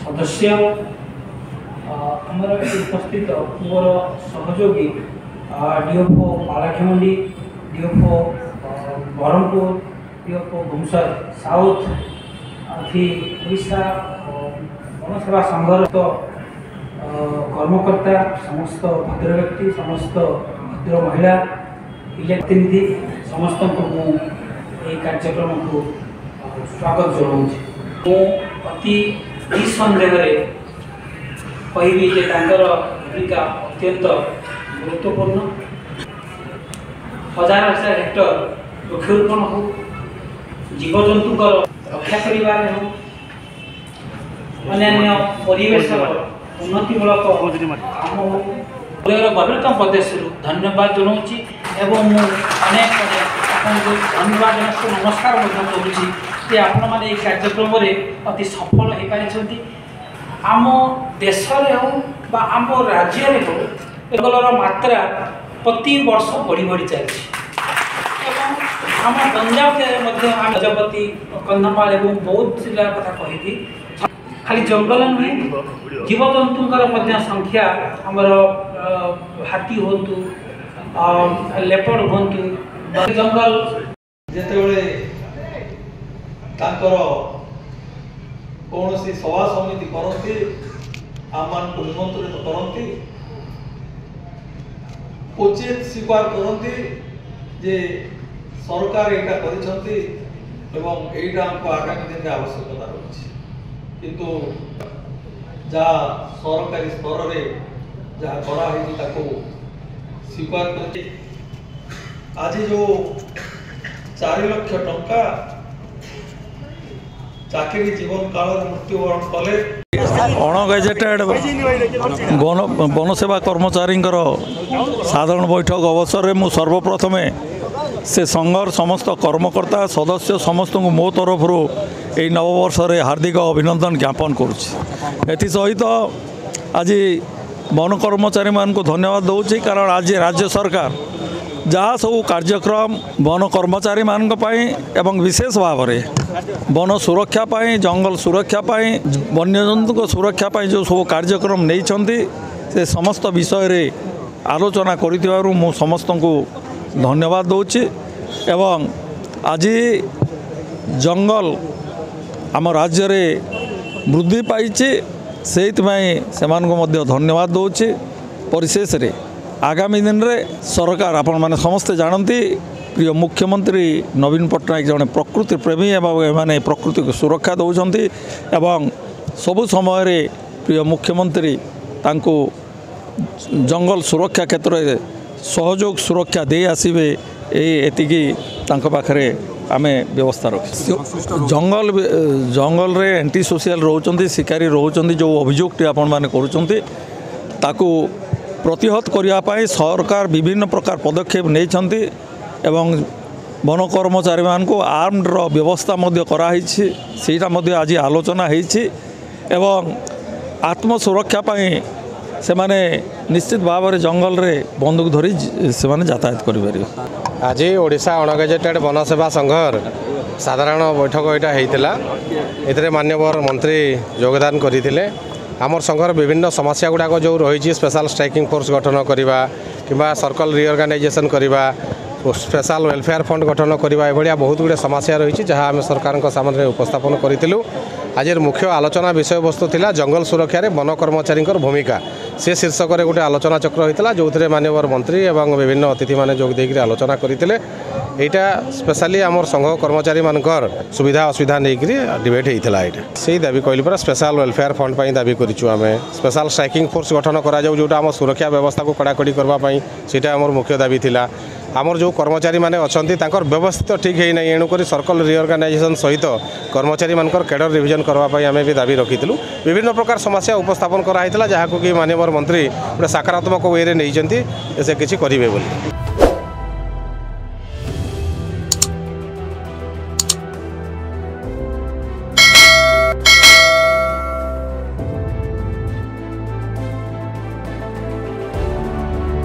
सदस्य आमर उपस्थित मोर सहयोगी DFO Paralakhemundi DFO Brahmapur DFO Bhubaneswar south अथि ओडिशा जनसेवा संघर कर्मकर्ता समस्त भद्र व्यक्ति समस्त भद्र महिला प्रतिनिधि समस्त को कार्यक्रम को स्वागत जनाऊँ अति निसंदेह कहबी जे भूमिका अत्यंत गुरुत्वपूर्ण हजार हजार हेक्टर वृक्षरोपण हो जीवजंतु रक्षा कर अन्य परिवेश उन्नतिमूलक काम हो गभीरतम प्रदेश धन्यवाद जनाऊँगी एवं अनेक आपको धन्यवाद नमस्कार करुँची जे आपण मैंने कार्यक्रम अति सफल हो पारी आम देश हो आम राज्य हो जंगलर मात्रा प्रति वर्ष बढ़ी बढ़ी चलती आम गंजाम जिले गजपति कंधमाल और बौद्ध जिला कथा कही खाली जंगल नुहे जीवजंतुंकर संख्या आमर हाथी हूँ लेपर्ड हूँ जंगल जिते कौन सभा समिति करती आम मान निमंत्रित करती उचित स्वीकार करती जे सरकार यहाँ कर आगामी दिन में आवश्यकता रही किंतु जहाँ सरकारी स्तर में जहाँ कराई स्वीकार कर आज जो 4 लाख टंका चाकरी जीवन काल मृत्युवरण कले अणगेजेटेड वनसेवा कर्मचारी साधारण बैठक अवसर में मु सर्वप्रथम से संघर समस्त कर्मकर्ता सदस्य समस्त को मो तरफ यही नववर्ष हार्दिक अभिनंदन ज्ञापन करुँच आज वन कर्मचारी मान को धन्यवाद दूसरी कारण आज राज्य सरकार जहाँ सब कार्यक्रम वन कर्मचारी मान एवं विशेष भाव में वन सुरक्षा पाई जंगल सुरक्षा पाई वन्यजंतु को सुरक्षा पाई जो सब कार्यक्रम नहीं से समस्त विषय रे आलोचना करिथिबारु मु समस्त को धन्यवाद दूची एवं आज जंगल आम राज्य रे वृद्धि पाई से धन्यवाद दूची परिशेष रे आगामी दिन में सरकार आपण मैंने समस्ते जानती प्रिय मुख्यमंत्री नवीन पट्टनायक जड़े प्रकृति प्रेमी एवं प्रकृति को सुरक्षा दौरान एवं सबु समय प्रिय मुख्यमंत्री तांको जंगल सुरक्षा क्षेत्र में सहयोग सुरक्षा दे आसबे एतिकी पाखरे आमे व्यवस्था रखी जंगल जंगल रे एंटी सोशल रोचंती शिकारी रोचंती जो अभियोगटी आपण माने करूचंती ताकू प्रतिहत करने सरकार विभिन्न प्रकार पदक्षेप नहीं एवं वन कर्मचारी मान को आर्मड्र व्यवस्था कराई आज आलोचना होती एवं आत्मसुरक्षा से माने निश्चित भाव में जंगल रे बंदूक धरी से माने यातायात करें। आज ओडिशा अणगेजेटेड वनसेवा संघर साधारण बैठक यहाँ होता ए माननीय मंत्री योगदान करते आमर संघर विभिन्न समस्या गुड़ाक जो रही स्पेशल स्ट्राइकिंग फोर्स गठन करवा कि सर्कल रिअर्गानाइजेशन करवा स्पेशल वेलफेयर फंड गठन करवा एभलिया बहुत गुड़े समस्या रही जहाँ आम सरकार सामने उपस्थापन करूँ। आज मुख्य आलोचना विषय वस्तु थिला जंगल सुरक्षा रे वन कर्मचारी भूमिका से शीर्षक रे गोटे आलोचना चक्र होता जो माननीय मंत्री एवं विभिन्न अतिथि मैंने जोग देकर आलोचना करते यहाँ स्पेशली आमर संघ कर्मचारी मानकर सुविधा असुविधा नहीं डिबेट होता है से दाबी कहली पर स्पेशल वेलफेयर फंड पर दाबी करूँ आम स्पेशल स्ट्राइकिंग फोर्स गठन करा जोटा आम सुरक्षा व्यवस्था को कड़ाकड़ी करने सीटा आमर मुख्य दाबी थिला आमर जो कर्मचारी माने अच्छी व्यवस्थित ठीक है ना एणुक सर्कल रिअर्गानाइजेशन सहित कर्मचारी मानकर कैडर रिविजन करने आम भी दाबी रखीलु विभिन्न प्रकार समस्या उपस्थापन कराई जहाँ को कि माननीय मंत्री गोटे सकारात्मक वे नहीं से किसी करेंगे।